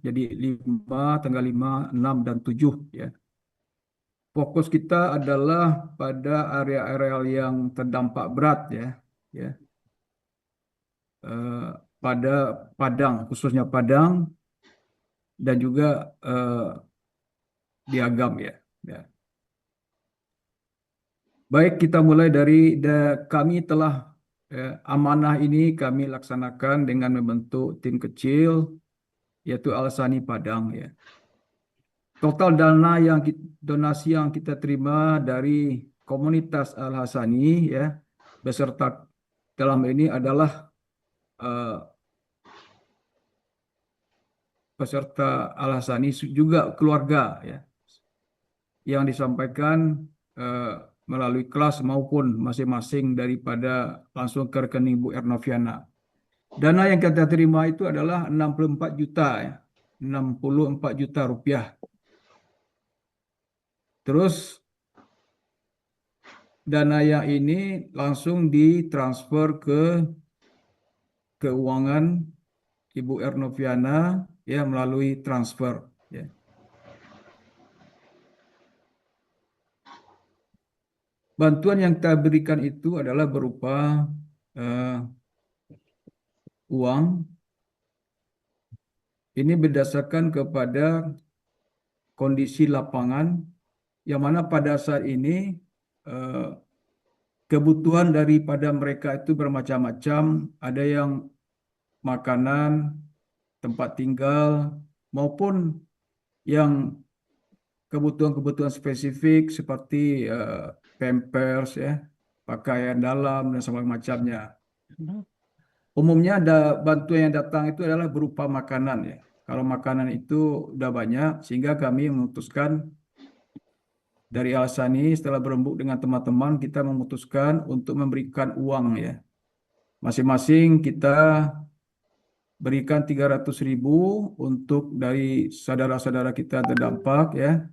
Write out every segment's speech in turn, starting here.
Jadi 5, tanggal 5, 6, dan 7 ya. Fokus kita adalah pada area-area yang terdampak berat ya. Ya. Eh, pada Padang, khususnya Padang dan juga di Agam ya. Ya. Baik, kita mulai dari kami telah amanah ini kami laksanakan dengan membentuk tim kecil yaitu Al-Sani Padang ya. Total dana donasi yang kita terima dari komunitas Al-Hasani ya beserta dalam ini adalah eh, peserta Al-Hasani juga keluarga ya yang disampaikan eh, melalui kelas maupun masing-masing daripada langsung ke rekening Bu Ernoviana. Dana yang kita terima itu adalah 64 juta ya. 64 juta rupiah. Terus dana yang ini langsung ditransfer ke keuangan Ibu Ernoviana ya melalui transfer ya. Bantuan yang kita berikan itu adalah berupa eh, uang. Ini berdasarkan kepada kondisi lapangan yang mana pada saat ini eh, kebutuhan daripada mereka itu bermacam-macam. Ada yang makanan, tempat tinggal, maupun yang kebutuhan-kebutuhan spesifik seperti pampers, ya, pakaian dalam dan sebagainya macamnya. Umumnya ada bantuan yang datang itu adalah berupa makanan ya. Kalau makanan itu udah banyak, sehingga kami memutuskan dari Alsani setelah berembuk dengan teman-teman kita memutuskan untuk memberikan uang ya. Masing-masing kita berikan 300.000 untuk dari saudara-saudara kita terdampak ya.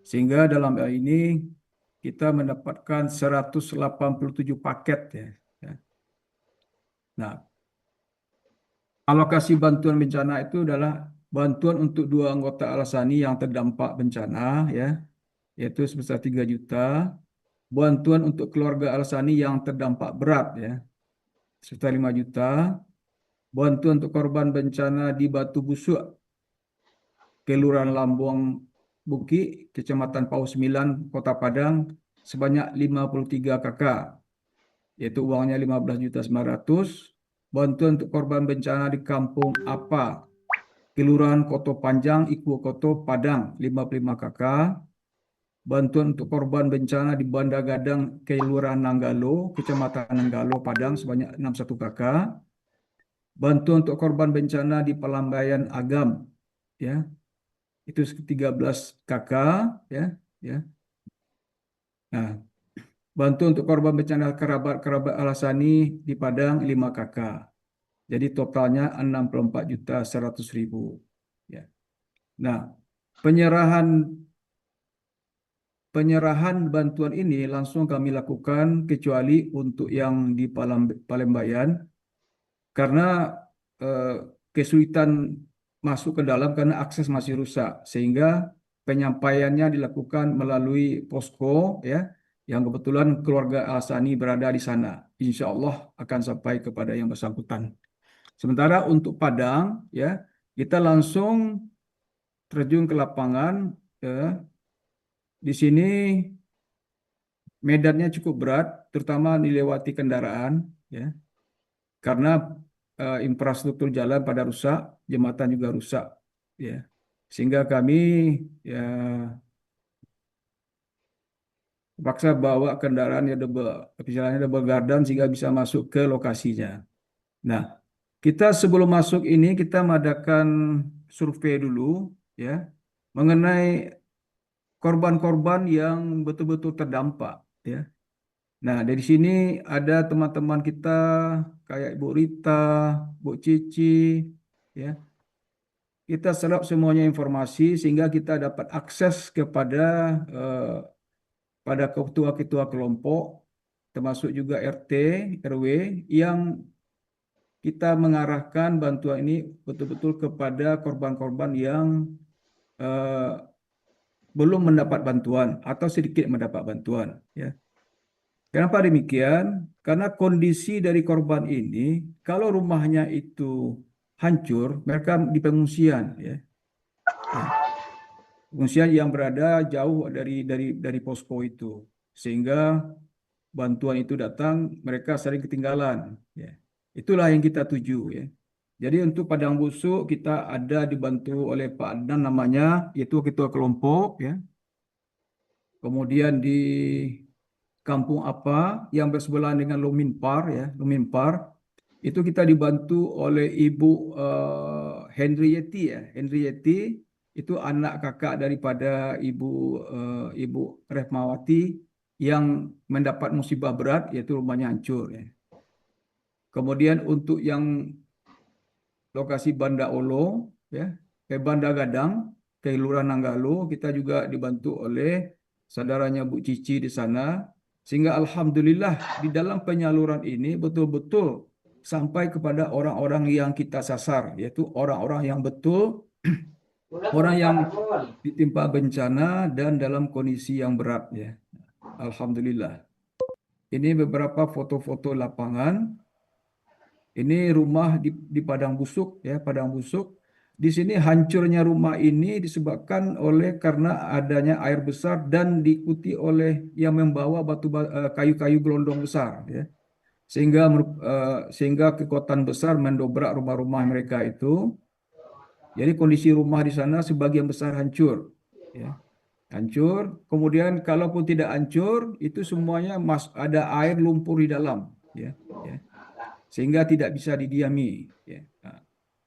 Sehingga dalam hal ini kita mendapatkan 187 paket ya. Ya. Nah, alokasi bantuan bencana itu adalah bantuan untuk dua anggota Al-Sani yang terdampak bencana ya, yaitu sebesar 3 juta. Bantuan untuk keluarga Al-Sani yang terdampak berat ya, sebesar 5 juta. Bantuan untuk korban bencana di Batu Busuk, Kelurahan Lambung Buki, Kecamatan Pau 9, Kota Padang, sebanyak 53 kakak, yaitu uangnya 15.900.000. Bantuan untuk korban bencana di Kampung Apa, Kelurahan Koto Panjang, Iku Koto, Padang, 55 kakak. Bantuan untuk korban bencana di Banda Gadang, Kelurahan Nanggalo, Kecamatan Nanggalo, Padang, sebanyak 61 kakak. Bantuan untuk korban bencana di Pelambayan Agam, ya, itu 13 kakak, ya, ya. Nah, bantuan untuk korban bencana kerabat-kerabat Alasani di Padang 5 kakak. Jadi totalnya 64.100.000. Ya. Nah, penyerahan penyerahan bantuan ini langsung kami lakukan kecuali untuk yang di Palembayan karena eh, kesulitan masuk ke dalam karena akses masih rusak sehingga penyampaiannya dilakukan melalui posko ya yang kebetulan keluarga Al-Sani berada di sana. Insya Allah akan sampai kepada yang bersangkutan. Sementara untuk Padang ya kita langsung terjun ke lapangan ya. Di sini medannya cukup berat, terutama dilewati kendaraan ya karena infrastruktur jalan pada rusak, jembatan juga rusak ya. Sehingga kami ya terpaksa bawa kendaraan yang istilahnya double gardan sehingga bisa masuk ke lokasinya. Nah, kita sebelum masuk ini kita mengadakan survei dulu ya mengenai korban-korban yang betul-betul terdampak ya. Nah, dari sini ada teman-teman kita kayak Ibu Rita, Bu Cici ya. Kita serap semuanya informasi sehingga kita dapat akses kepada eh, pada ketua-ketua kelompok termasuk juga RT, RW yang kita mengarahkan bantuan ini betul-betul kepada korban-korban yang eh, belum mendapat bantuan atau sedikit mendapat bantuan. Ya. Kenapa demikian? Karena kondisi dari korban ini, kalau rumahnya itu hancur, mereka di pengungsian, ya. Ya. Pengungsian yang berada jauh dari posko itu, sehingga bantuan itu datang, mereka sering ketinggalan. Ya. Itulah yang kita tuju. Ya. Jadi untuk Padang Busuk kita ada dibantu oleh Pak Adnan namanya, yaitu ketua kelompok. Ya. Kemudian di Kampung Apa yang bersebelahan dengan Luminpar, ya, Luminpar, itu kita dibantu oleh Ibu Henrieti, ya, Henrieti itu anak kakak daripada Ibu Rehmawati yang mendapat musibah berat, yaitu rumahnya hancur. Ya. Kemudian untuk yang lokasi Banda Olo, ya, ke Banda Gadang, ke Kelurahan Nanggalo, kita juga dibantu oleh saudaranya Bu Cici di sana, sehingga alhamdulillah di dalam penyaluran ini betul-betul sampai kepada orang-orang yang kita sasar, yaitu orang-orang yang betul, orang yang ditimpa bencana dan dalam kondisi yang berat, ya. Alhamdulillah. Ini beberapa foto-foto lapangan. Ini rumah di Padang Busuk, ya, Padang Busuk. Di sini hancurnya rumah ini disebabkan oleh karena adanya air besar dan diikuti oleh yang membawa kayu-kayu gelondong besar, ya. Sehingga kekuatan besar mendobrak rumah-rumah mereka itu. Jadi kondisi rumah di sana sebagian besar hancur, ya. Hancur. Kemudian kalaupun tidak hancur, itu semuanya ada air lumpur di dalam, ya. Ya, sehingga tidak bisa didiami. Ya.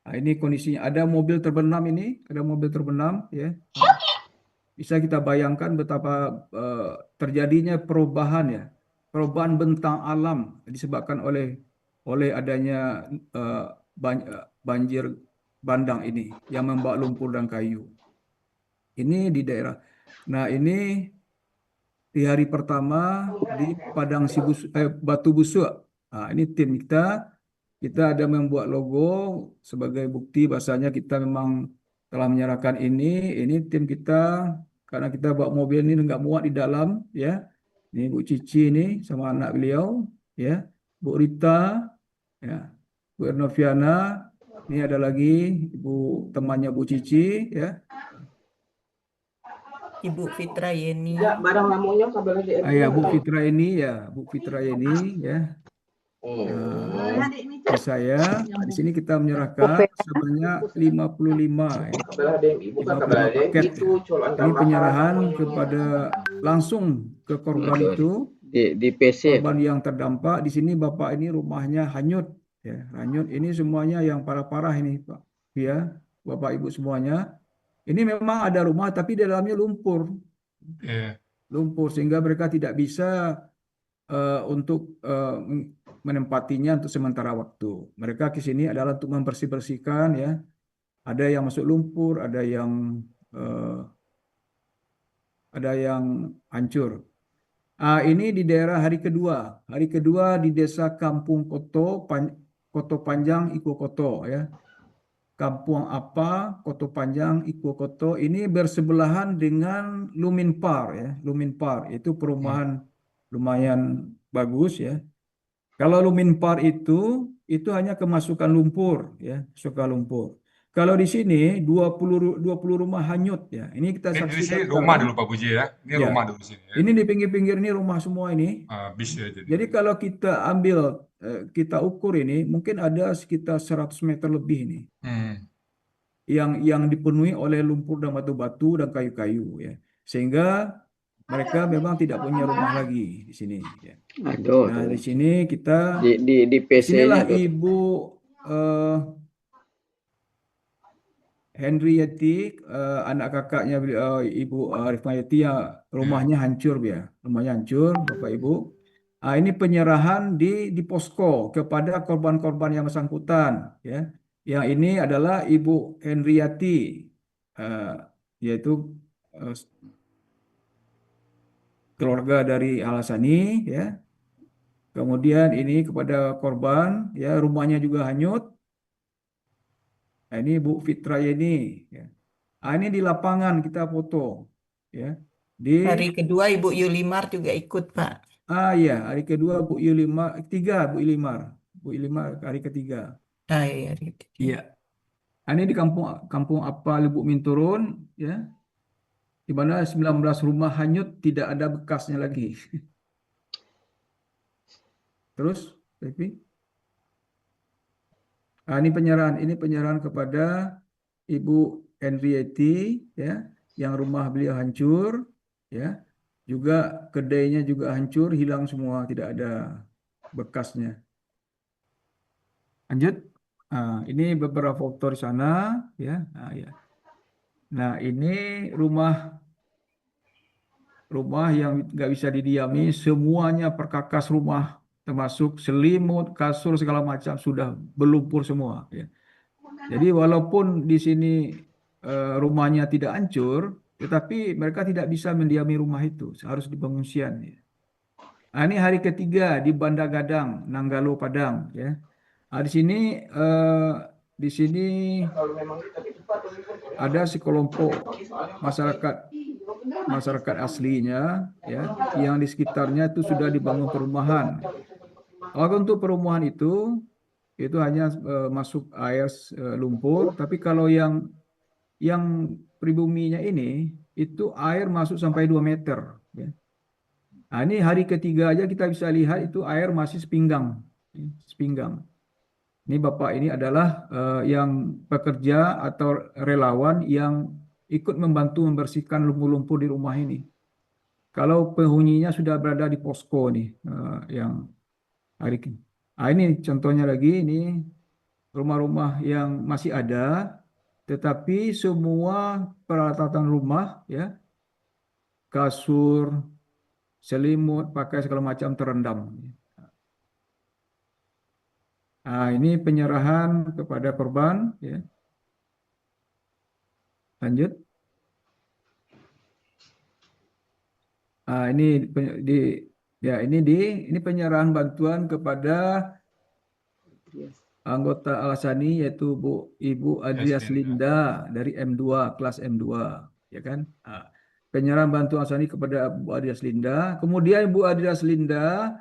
Nah, ini kondisinya. Ada mobil terbenam ini, ada mobil terbenam. Ya. Nah, bisa kita bayangkan betapa eh, terjadinya perubahan, ya, perubahan bentang alam disebabkan oleh adanya eh, banjir bandang ini yang membawa lumpur dan kayu. Ini di daerah. Nah, ini di hari pertama di Batu Busuk. Nah, ini tim kita. Kita ada membuat logo sebagai bukti bahasanya kita memang telah menyerahkan ini. Ini tim kita karena kita bawa mobil ini nggak muat di dalam, ya. Ini Bu Cici ini sama anak beliau, ya. Bu Rita, ya. Bu Ernoviana. Ini ada lagi ibu temannya Bu Cici, ya. Ibu Fitra Yeni. Barang lamunya kabar di Ya, Bu Fitra ini, ya, Bu Fitra ini, ya. Nah, di saya, di sini kita menyerahkan sebanyak 55, ya, kabar ada yang ibu kan kabar 55 ada yang paket. itu Ya. colokan Ini tambahan penyerahan namanya. kepada langsung ke korban itu, di PC korban yang terdampak. Di sini Bapak ini rumahnya hanyut, ya, hanyut. Ini semuanya yang parah-parah ini, Pak. Ya, Bapak Ibu semuanya. Ini memang ada rumah tapi di dalamnya lumpur, lumpur sehingga mereka tidak bisa untuk menempatinya untuk sementara waktu. Mereka ke sini adalah untuk membersih-bersihkan, ya. Ada yang masuk lumpur, eh, ada yang hancur. Ini di daerah hari kedua. Hari kedua di Desa Kampung Koto Panjang, Iko Koto, ya. Kampung Apa, Koto Panjang, Iko Koto ini bersebelahan dengan Luminpar, ya. Luminpar itu perumahan lumayan bagus, ya. Kalau Luminpar itu hanya kemasukan lumpur, ya, suka lumpur. Kalau di sini 20 rumah hanyut, ya. Ini kita Ini di saksikan sini rumah sekarang. dulu Pak Puji ya. Ini Ya. rumah dulu di sini ya. Ini di pinggir-pinggir ini rumah semua ini. Bis ya jadi. Jadi kalau kita ambil kita ukur ini mungkin ada sekitar 100 meter lebih ini Hmm. yang dipenuhi oleh lumpur dan batu-batu dan kayu-kayu, ya. Sehingga mereka memang tidak punya rumah lagi di sini, ya. aduh Nah, tuh. di sini kita Di PC-nya disinilah tuh Ibu eh, Henrieti, anak kakaknya Ibu Rifmayati yang rumahnya hancur, ya. Rumahnya hancur, Bapak Ibu. Ini penyerahan di posko kepada korban-korban yang bersangkutan, ya. Yang ini adalah Ibu Henriati, eh, yaitu eh, keluarga dari Alasani, ya. Kemudian ini kepada korban, ya rumahnya juga hanyut. Nah, ini Bu Fitra ini, ya. Ini di lapangan kita foto, ya. Hari Di kedua Ibu Yulimar juga ikut, Pak. ya hari kedua Bu Yulimar, ketiga Bu Yulimar hari ketiga. Iya, hari ketiga. Iya. Ini di kampung kampung apa Lubuk Minturun, ya. Di mana 19 rumah hanyut tidak ada bekasnya lagi. Terus, Devi? Ini penyerahan kepada Ibu Henrieti, ya, yang rumah beliau hancur, ya, juga kedainya juga hancur, hilang semua, tidak ada bekasnya. Lanjut. Ini beberapa foto di sana, ya. Ya. Nah, ini rumah yang nggak bisa didiami, semuanya perkakas rumah, termasuk selimut, kasur segala macam sudah berlumpur semua, ya. Jadi walaupun di sini rumahnya tidak hancur, tetapi mereka tidak bisa mendiami rumah itu, harus di pengungsian, ya. Ini hari ketiga di Banda Gadang, Nanggalo, Padang, ya. Di sini ada sekelompok masyarakat aslinya, ya, yang di sekitarnya itu sudah dibangun perumahan. Kalau untuk perumahan itu hanya masuk air lumpur, tapi kalau yang pribuminya ini itu air masuk sampai 2 meter, ya. Ini hari ketiga aja kita bisa lihat itu air masih sepinggang, ya, sepinggang. Ini Bapak ini adalah yang pekerja atau relawan yang ikut membantu membersihkan lumpur-lumpur di rumah ini. Kalau penghuninya sudah berada di posko nih, yang hari ini. Ini contohnya lagi, ini rumah-rumah yang masih ada, tetapi semua peralatan rumah, ya, kasur, selimut, pakai segala macam terendam. Ini penyerahan kepada korban, ya. Lanjut. Ini ini penyerahan bantuan kepada anggota Alasani, yaitu Ibu Adrias Linda dari M2, kelas M2, ya kan? Penyerahan bantuan Alasani kepada Bu Adrias Linda. Kemudian Bu Adrias Linda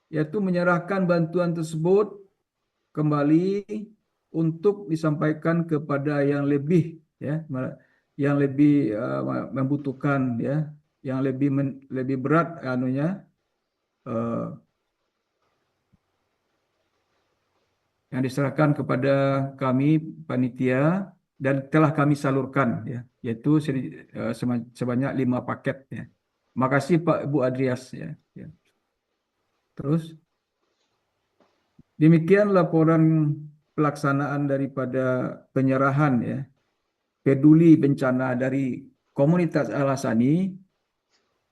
yaitu menyerahkan bantuan tersebut kembali untuk disampaikan kepada yang lebih, ya, yang lebih membutuhkan, ya, yang lebih berat yang diserahkan kepada kami panitia dan telah kami salurkan, ya, yaitu sebanyak 5 paket, ya. Makasih Pak Bu Adrias, ya. Terus demikian laporan pelaksanaan daripada penyerahan, ya, peduli bencana dari komunitas Alasani.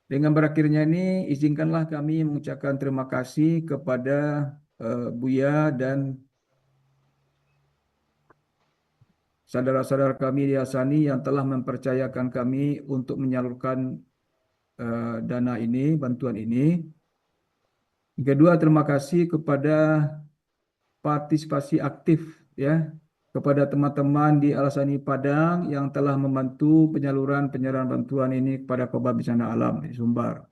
Dengan berakhirnya ini, izinkanlah kami mengucapkan terima kasih kepada Buya dan saudara-saudara kami di Alasani yang telah mempercayakan kami untuk menyalurkan dana ini, bantuan ini. Yang kedua, terima kasih kepada partisipasi aktif, ya, kepada teman-teman di Alasani Padang yang telah membantu penyerahan bantuan ini kepada korban bencana alam di Sumbar.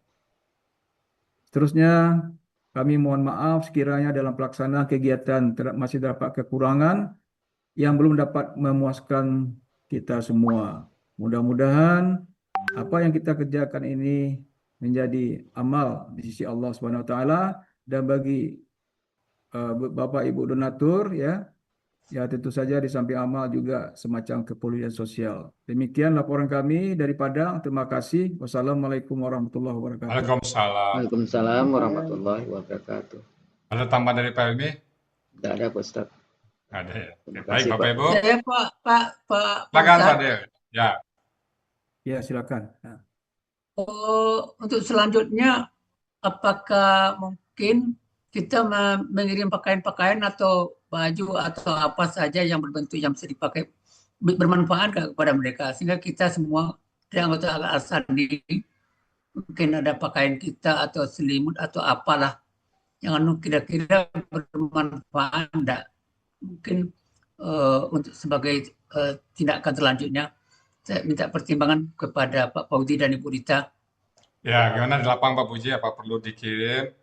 Seterusnya, kami mohon maaf sekiranya dalam pelaksanaan kegiatan masih terdapat kekurangan yang belum dapat memuaskan kita semua. Mudah-mudahan apa yang kita kerjakan ini menjadi amal di sisi Allah Subhanahu wa taala, dan bagi Bapak Ibu donatur, ya, tentu saja di samping amal juga semacam kepedulian sosial. Demikian laporan kami dari Padang. Terima kasih. Wassalamualaikum warahmatullahi wabarakatuh. Waalaikumsalam. Waalaikumsalam warahmatullahi wabarakatuh. Ada tambahan dari Pak Helmi? Tidak ada, Pak Ustadz. Ada ya. Terima Baik, kasih, Bapak Pak. Ibu. Saya Pak Silakan Ustadz. Pak Del. Ya. Ya, silakan. Untuk selanjutnya, apakah mungkin kita mengirim pakaian-pakaian atau baju atau apa saja yang berbentuk yang bisa dipakai bermanfaat kepada mereka, sehingga kita semua dari anggota Al-Asani mungkin ada pakaian kita atau selimut atau apalah yang anu kira-kira bermanfaat enggak? Mungkin untuk sebagai tindakan selanjutnya saya minta pertimbangan kepada Pak Fauzi dan Ibu Rita. Ya, gimana di lapangan Pak Puji? Apa perlu dikirim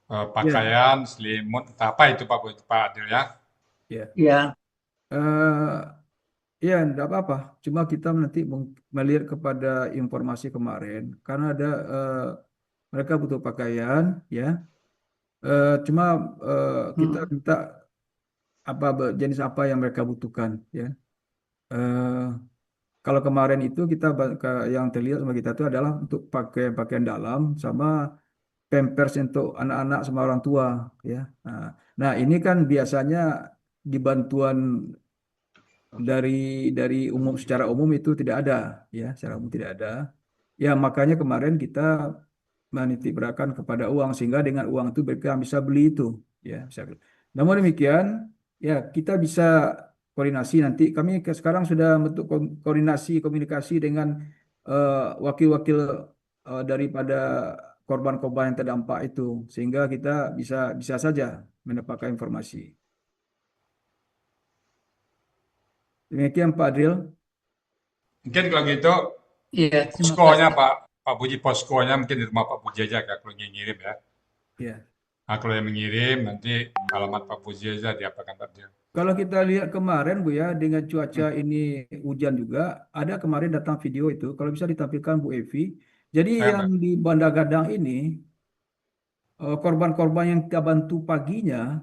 Ya, pakaian, selimut, entah apa itu Pak Adil ya? ya. Ya, Eh, ya, enggak apa-apa. Cuma kita nanti melihat kepada informasi kemarin, karena ada mereka butuh pakaian, ya. Cuma kita hmm, minta apa jenis apa yang mereka butuhkan, ya. Eh, Kalau kemarin itu yang terlihat sama kita itu adalah untuk pakaian dalam sama pampers untuk anak-anak sama orang tua, ya. Nah, nah, ini kan biasanya dibantuan dari umum, secara umum itu tidak ada, ya, secara umum tidak ada. Ya, makanya kemarin kita menitik beratkan kepada uang, sehingga dengan uang itu mereka bisa beli itu, ya, bisa beli. Namun demikian, ya, kita bisa koordinasi nanti. Kami sekarang sudah bentuk koordinasi komunikasi dengan eh, wakil-wakil daripada korban-korban yang terdampak itu, sehingga kita bisa bisa saja mendapatkan informasi. Demikian Pak Adril. Mungkin kalau gitu iya, terima poskonya kasih. Pak Puji, poskonya mungkin di rumah Pak Puji aja Kak, kalau yang ngirim ya. Ya. Nah, kalau yang mengirim nanti alamat Pak Puji aja diapakan Pak Adil. Kalau kita lihat kemarin Bu ya, dengan cuaca ini hujan juga, ada kemarin datang video itu, kalau bisa ditampilkan Bu Evi. Jadi yang Baik. di Banda Gadang ini, korban-korban yang kita bantu paginya,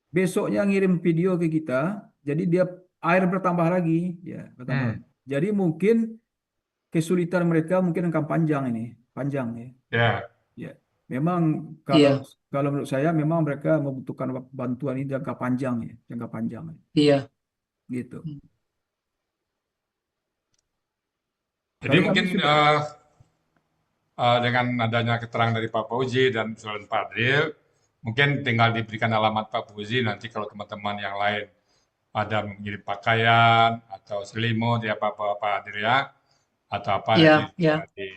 besoknya ngirim video ke kita, jadi dia air bertambah lagi, ya, bertambah Hmm, lagi. Jadi mungkin kesulitan mereka mungkin akan panjang ini, panjang ya. ya. Ya, memang kalau Iya, kalau menurut saya memang mereka membutuhkan bantuan ini jangka panjang ya, jangka panjang ya, iya. gitu. Hmm. Jadi Tapi kami mungkin sudah, dengan adanya keterangan dari Pak Fauzi dan usulan Pak Adil, mungkin tinggal diberikan alamat Pak Fauzi nanti kalau teman-teman yang lain ada mengirim pakaian atau selimut ya Pak Adil ya, atau apa Iya, nanti iya.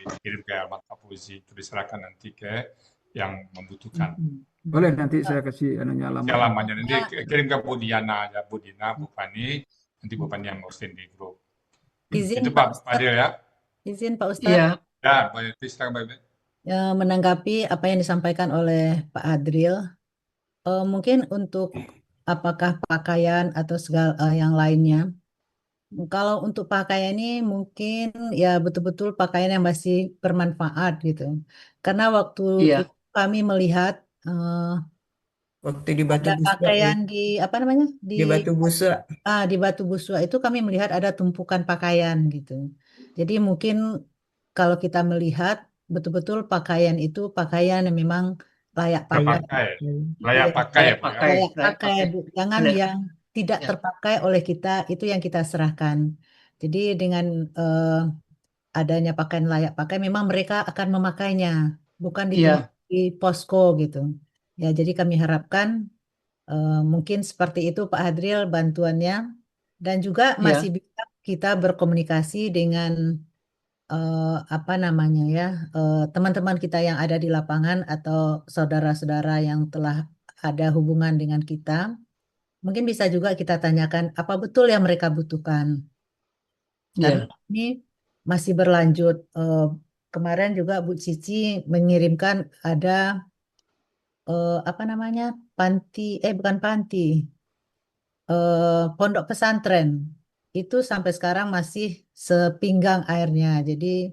dikirim ke alamat Pak Fauzi, itu diserahkan nanti ke yang membutuhkan. Hmm. boleh nanti saya kasih anunya Si alamatnya. alamatnya nanti Ya, kirim ke Bu Diana aja, Bu Dina, Bu Fani, nanti Bu Fani yang posting di grup. izin Itu Pak Pak Ustadz, Adil ya. izin Pak Ustadz Iya, Ya, Mbak Yeti, silakan Mbak Yeti. menanggapi apa yang disampaikan oleh Pak Adril. Mungkin untuk apakah pakaian atau segala yang lainnya. Kalau untuk pakaian ini mungkin ya betul-betul pakaian yang masih bermanfaat gitu. Karena waktu iya, itu kami melihat Waktu di Batu ada Buswa, pakaian di apa namanya di Batu Buswa. di Batu Buswa itu kami melihat ada tumpukan pakaian gitu. Jadi mungkin kalau kita melihat betul-betul pakaian itu pakaian yang memang layak Layak pakai. pakai, Hmm. layak Iya, pakai ya layak Bu ya. pakai, layak layak pakai, pakai. Bu. Jangan Layak, yang tidak ya, terpakai oleh kita, itu yang kita serahkan. Jadi dengan adanya pakaian layak pakai, memang mereka akan memakainya, bukan iya, ditumpuk di posko gitu. Ya, jadi kami harapkan mungkin seperti itu Pak Hadril bantuannya, dan juga masih iya, bisa kita berkomunikasi dengan apa namanya ya teman-teman kita yang ada di lapangan atau saudara-saudara yang telah ada hubungan dengan kita. Mungkin bisa juga kita tanyakan apa betul yang mereka butuhkan. Karena iya, ini masih berlanjut. Kemarin juga Bu Cici mengirimkan ada apa namanya panti, bukan panti, pondok pesantren. Itu sampai sekarang masih sepinggang airnya. Jadi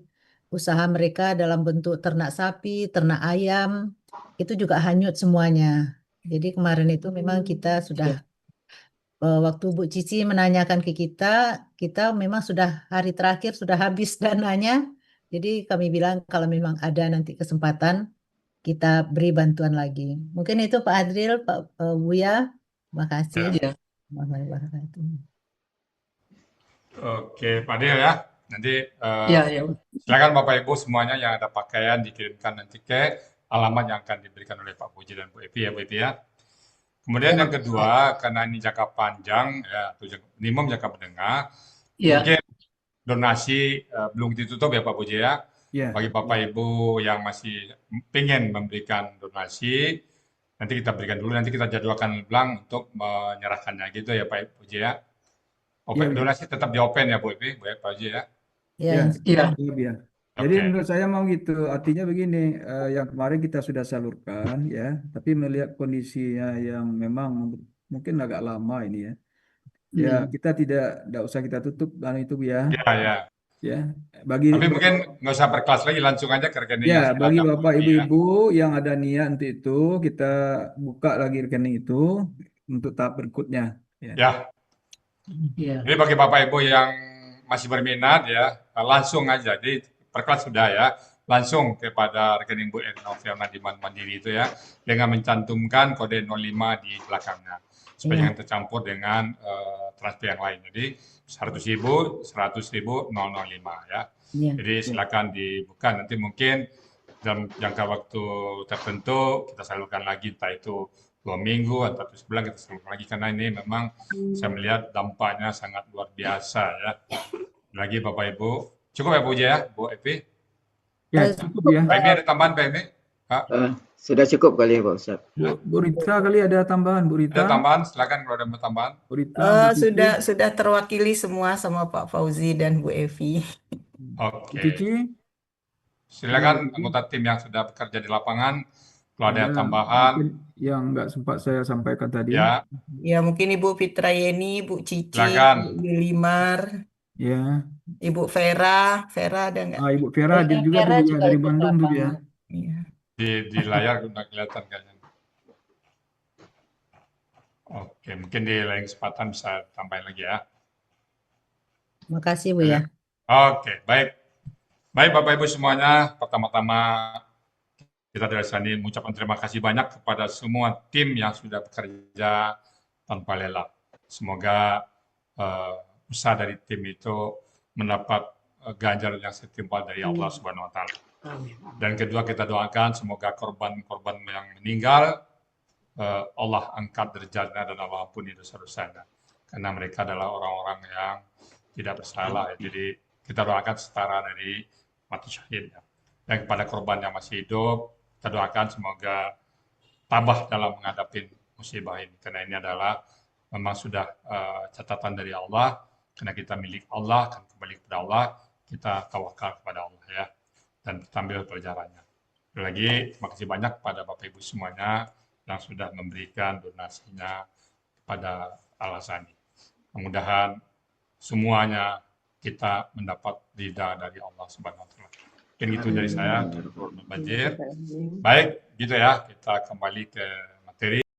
usaha mereka dalam bentuk ternak sapi, ternak ayam, itu juga hanyut semuanya. Jadi kemarin itu memang kita sudah iya, waktu Bu Cici menanyakan ke kita, kita memang sudah hari terakhir sudah habis dananya. Jadi kami bilang kalau memang ada nanti kesempatan kita beri bantuan lagi. Mungkin itu Pak Adril, Pak Buya. Terima kasih. Ya. iya, Warahmatullahi wabarakatuh. Oke, Pak Adil ya. Nanti iya, iya. silakan Bapak Ibu semuanya yang ada pakaian dikirimkan nanti ke alamat yang akan diberikan oleh Pak Puji dan Bu Evi ya, Bu Evi ya. Kemudian Ya, yang kedua, karena ini jangka panjang ya, atau minimum jangka menengah, Iya, mungkin donasi belum ditutup ya Pak Puji ya. Ya, Bagi Bapak Ibu yang masih ingin memberikan donasi, Nanti kita berikan dulu, nanti kita jadwalkan ulang untuk menyerahkannya gitu ya Pak Puji ya. Iya, Donasi tetap di open ya Bu Evi, Bu Pak Puji ya. Ya, iya, Iya. iya. Jadi Oke. menurut saya mau gitu, artinya begini, yang kemarin kita sudah salurkan ya, tapi melihat kondisinya yang memang mungkin agak lama ini ya, ya kita tidak usah kita tutup itu ya, Ya, ya. ya. Bagi Tapi mungkin nggak usah per kelas lagi, langsung aja ke rekening yang sudah bagi ada Bu bapak Evi ya. ibu-ibu yang ada niat untuk itu, kita buka lagi rekening itu untuk tahap berikutnya. Ya. Ya, Iya. jadi bagi Bapak Ibu yang masih berminat ya, langsung aja. Jadi per kelas sudah ya, langsung kepada rekening Bu Noviana di Mandiri itu ya, dengan mencantumkan kode 05 di belakangnya. Supaya Iya. jangan tercampur dengan transfer yang lain. Jadi 100.000, 100.000, 005 ya. Iya. Jadi silakan dibuka, nanti mungkin dalam jangka waktu tertentu kita salurkan lagi, entah itu 2 minggu atau 1 bulan kita salurkan lagi, karena ini memang saya melihat dampaknya sangat luar biasa ya. Lagi Bapak Ibu, cukup ya Bu ya, Bu Evi? Ya, cukup ya. Pak Emi ada tambahan Pak Emi? Pak, Sudah cukup kali ya Pak Ustaz. Bu Rita kali ada tambahan, Bu Rita. ada tambahan? Silakan kalau ada tambahan. Bu Rita, Bu Cici. Sudah terwakili semua sama Pak Fauzi dan Bu Evi. Bu Oke, Cici. silakan anggota tim yang sudah bekerja di lapangan, kalau ada Ya, tambahan, mungkin yang nggak sempat saya sampaikan tadi. ya Ya mungkin Ibu Fitra Yeni, Bu Cici, silakan. Bu Yulimar, Ya, Ibu Vera ada nggak? Ibu Vera dia juga tuh Vera dia juga dari ikut Bandung tuh dia. lapangan. Iya. Di layar udah kelihatan kayaknya. Oke, mungkin di lain kesempatan bisa tambahin lagi ya. Makasih Bu ya. Oke, baik. Baik Bapak Ibu semuanya, pertama-tama kita dari sini mengucapkan terima kasih banyak kepada semua tim yang sudah bekerja tanpa lelah. Semoga usaha dari tim itu mendapat ganjaran yang setimpal dari Allah Subhanahu wa taala. Dan kedua kita doakan semoga korban-korban yang meninggal Allah angkat derajatnya dan Allah ampuni dosa-dosanya. Karena mereka adalah orang-orang yang tidak bersalah. Jadi kita doakan setara dari mati syahid. Dan kepada korban yang masih hidup, kita doakan semoga tabah dalam menghadapi musibah ini. Karena ini adalah memang sudah catatan dari Allah. Karena kita milik Allah, akan kembali kepada Allah, kita tawakal kepada Allah ya. Dan kita ambil pelajarannya. Sekali lagi, terima kasih banyak kepada Bapak Ibu semuanya yang sudah memberikan donasinya kepada Al-Hasani. Mudah-mudahan semuanya kita mendapat ridha dari Allah Subhanahu wa taala. Mungkin gitu dari saya, Banjir. Baik, gitu ya. Kita kembali ke materi.